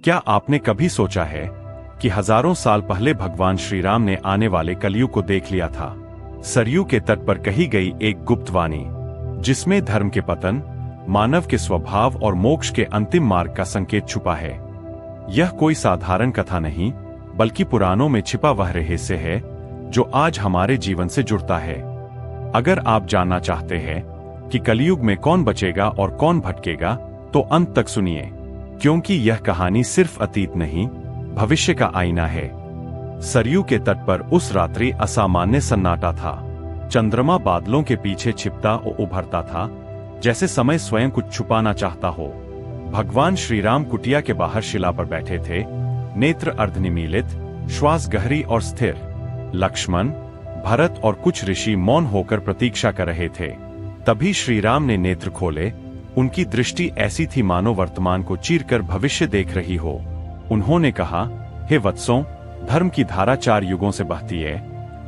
क्या आपने कभी सोचा है कि हजारों साल पहले भगवान श्री राम ने आने वाले कलयुग को देख लिया था? सरयू के तट पर कही गई एक गुप्त वाणी, जिसमें धर्म के पतन, मानव के स्वभाव और मोक्ष के अंतिम मार्ग का संकेत छुपा है। यह कोई साधारण कथा नहीं, बल्कि पुराणों में छिपा वह रहस्य है जो आज हमारे जीवन से जुड़ता है। अगर आप जानना चाहते हैं कि कलयुग में कौन बचेगा और कौन भटकेगा, तो अंत तक सुनिए, क्योंकि यह कहानी सिर्फ अतीत नहीं, भविष्य का आईना है। सरयू के तट पर उस रात्रि असामान्य सन्नाटा था। चंद्रमा बादलों के पीछे छिपता और उभरता था, जैसे समय स्वयं कुछ छुपाना चाहता हो। भगवान श्री राम कुटिया के बाहर शिला पर बैठे थे, नेत्र अर्धनिमीलित, श्वास गहरी और स्थिर। लक्ष्मण, भरत और कुछ ऋषि मौन होकर प्रतीक्षा कर रहे थे। तभी श्री राम ने नेत्र खोले। उनकी दृष्टि ऐसी थी मानो वर्तमान को चीरकर भविष्य देख रही हो। उन्होंने कहा, हे वत्सों, धर्म की धारा 4 युगों से बहती है,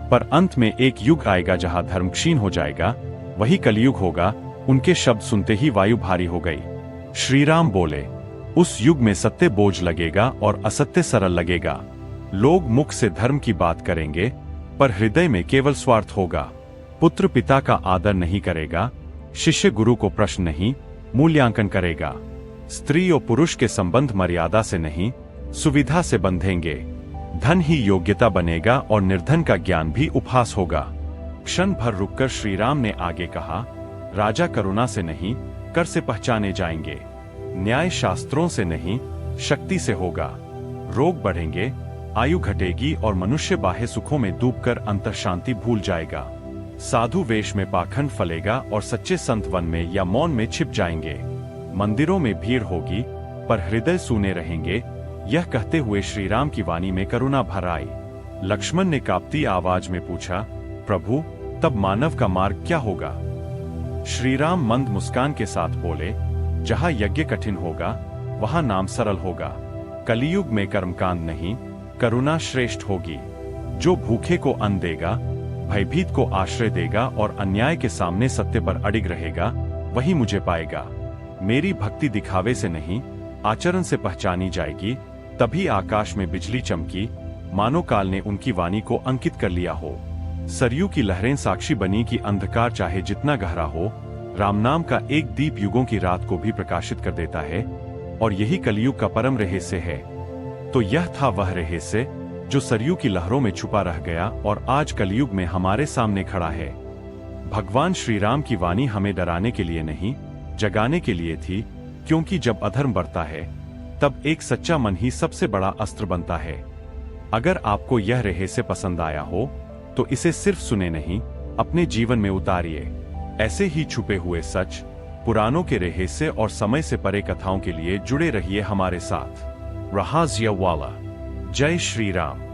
पर अंत में एक युग आएगा जहां धर्म क्षीण हो जाएगा, वही कलयुग होगा। उनके शब्द सुनते ही वायु भारी हो गई। श्री राम बोले, उस युग में सत्य बोझ लगेगा और असत्य सरल लगेगा। लोग मुख से धर्म की बात करेंगे, पर हृदय में केवल स्वार्थ होगा। पुत्र पिता का आदर नहीं करेगा, शिष्य गुरु को प्रश्न नहीं, मूल्यांकन करेगा। स्त्री और पुरुष के संबंध मर्यादा से नहीं, सुविधा से बंधेंगे। धन ही योग्यता बनेगा और निर्धन का ज्ञान भी उपहास होगा। क्षण भर रुककर श्री राम ने आगे कहा, राजा करुणा से नहीं, कर से पहचाने जाएंगे। न्याय शास्त्रों से नहीं, शक्ति से होगा। रोग बढ़ेंगे, आयु घटेगी और मनुष्य बाह्य सुखों में डूबकर अंतर शांति भूल जाएगा। साधु वेश में पाखंड फलेगा और सच्चे संत वन में या मौन में छिप जाएंगे। मंदिरों में भीड़ होगी, पर हृदय सूने रहेंगे। यह कहते हुए श्री राम की वाणी में करुणा भर आई। लक्ष्मण ने कांपती आवाज में पूछा, प्रभु, तब मानव का मार्ग क्या होगा? श्री राम मंद मुस्कान के साथ बोले, जहां यज्ञ कठिन होगा, वहां नाम सरल होगा। कलियुग में कर्मकांड नहीं, करुणा श्रेष्ठ होगी। जो भूखे को अन्न देगा, भयभीत को आश्रय देगा और अन्याय के सामने सत्य पर अडिग रहेगा, वही मुझे पाएगा। मेरी भक्ति दिखावे से नहीं, आचरण से पहचानी जाएगी। तभी आकाश में बिजली चमकी, मानो काल ने उनकी वाणी को अंकित कर लिया हो। सरयू की लहरें साक्षी बनी कि अंधकार चाहे जितना गहरा हो, राम नाम का एक दीप युगों की रात को भी प्रकाशित कर देता है। और यही कलयुग का परम रहस्य है। तो यह था वह रहस्य जो सरयू की लहरों में छुपा रह गया और आज कलयुग में हमारे सामने खड़ा है। भगवान श्री राम की वाणी हमें डराने के लिए नहीं, जगाने के लिए थी, क्योंकि जब अधर्म बढ़ता है, तब एक सच्चा मन ही सबसे बड़ा अस्त्र बनता है। अगर आपको यह रहस्य पसंद आया हो, तो इसे सिर्फ सुने नहीं, अपने जीवन में उतारिए। ऐसे ही छुपे हुए सच, पुराणों के रहस्य और समय से परे कथाओं के लिए जुड़े रहिए हमारे साथ। रहस्य वाला। जय श्री राम।